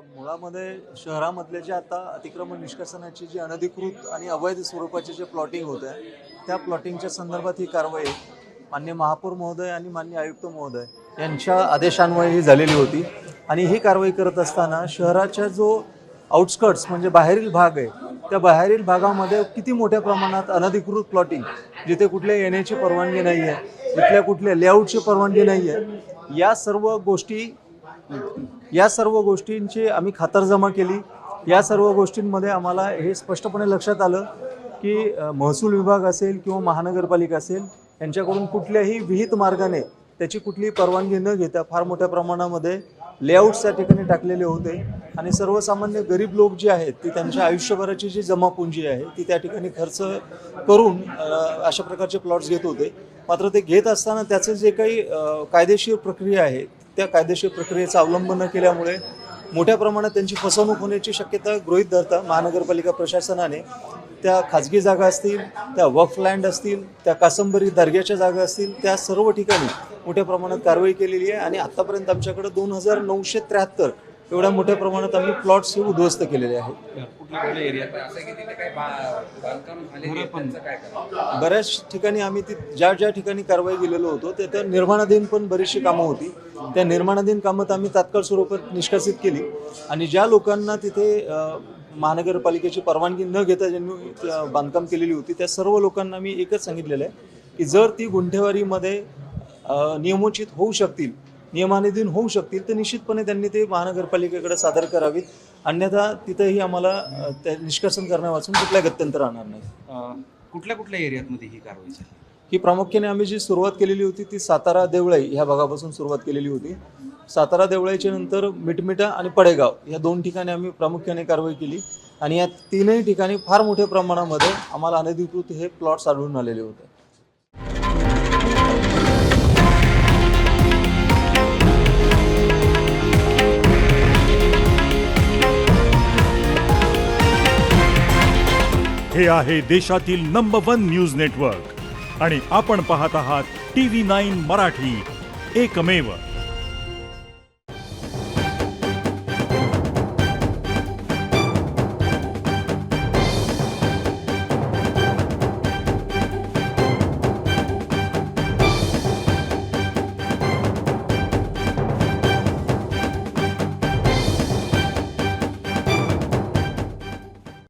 मुळामध्ये शहरामधले जे आता अतिक्रमण निष्कासनाची जी अनधिकृत आणि अवैध स्वरूपाचे जे प्लॉटिंग होत आहे त्या प्लॉटिंगच्या संदर्भात ही कारवाई माननीय महापौर महोदय आणि माननीय आयुक्त महोदय यांच्या आदेशान्वये ही झालेली होती. आणि ही कारवाई करत असताना शहराच्या जो आउटस्कर्ट्स म्हणजे बाहेरील भाग आहे त्या बाहेरील भागामध्ये किती मोठ्या प्रमाणात अनधिकृत प्लॉटिंग, जिथे कुठल्या येण्याची परवानगी नाही आहे, तिथल्या कुठल्या लेआउटची परवानगी नाही आहे, या सर्व गोष्टींची आम्ही खातरजमा केली. या सर्व गोष्टींमध्ये आम्हाला हे स्पष्टपणे लक्षात आलं की महसूल विभाग असेल किंवा महानगरपालिका असेल यांच्याकडून कुठल्याही विहित मार्गाने त्याची कुठलीही परवानगी न घेता फार मोठ्या प्रमाणामध्ये लेआउट्स त्या ठिकाणी टाकलेले होते. आणि सर्वसामान्य गरीब लोक जे आहेत ती त्यांच्या आयुष्यभराची जी जमापुंजी आहे ती त्या ठिकाणी खर्च करून अशा प्रकारचे प्लॉट्स घेत होते. मात्र ते घेत असताना त्याचं जे काही कायदेशीर प्रक्रिया आहे त्या कायदेशीर प्रक्रियेचा अवलंब न केल्यामुळे मोठ्या प्रमाणात त्यांची फसवणूक होण्याची शक्यता गृहीत धरता महानगरपालिका प्रशासनाने त्या खाजगी जागा असतील, त्या वक्फ लँड असतील, त्या कासंबरी दर्ग्याच्या जागा असतील, त्या सर्व ठिकाणी मोठ्या प्रमाणात कारवाई केलेली आहे. आणि आत्तापर्यंत आमच्याकडे 2973 एवढ्या मोठ्या प्रमाणात आम्ही प्लॉट्स हे उद्ध्वस्त केलेले आहेत. बऱ्याच ठिकाणी आम्ही ज्या ठिकाणी कारवाई केलेलो होतो त्या निर्माणाधीन पण बरीचशी कामं होती. त्या निर्माणाधीन कामं आम्ही तात्काळ स्वरूपात निष्कासित केली. आणि ज्या लोकांना तिथे महानगरपालिकेची परवानगी न घेता ज्यांनी बांधकाम केलेली होती त्या सर्व लोकांना मी एकच सांगितलेलं आहे की जर ती गुंठेवारीमध्ये नियमोचित होऊ शकतील, नियमाधीन होऊ शकतील तर निश्चितपणे त्यांनी ते महानगरपालिकेकडे सादर करावीत. अन्यथा तिथेही आम्हाला त्या निष्कासन करण्यावाचून कुठल्या गत्यंतर राहणार नाही. कुठल्या एरियामध्ये ही कारवाई झाली? ही प्रामुख्याने आम्ही जी सुरुवात केलेली होती ती सातारा देवळाई ह्या भागापासून सुरुवात केलेली होती. सातारा देवळाईच्या नंतर मिटमिटा आणि पडेगाव या 2 ठिकाणी आम्ही प्रामुख्याने कारवाई केली. आणि या 3ही ठिकाणी फार मोठ्या प्रमाणामध्ये आम्हाला अनधिकृत हे प्लॉट्स आढळून आलेले होते. हे आहे देशातील नंबर 1 न्यूज नेटवर्क आणि आपण पाहत आहात TV9 मराठी, एकमेव.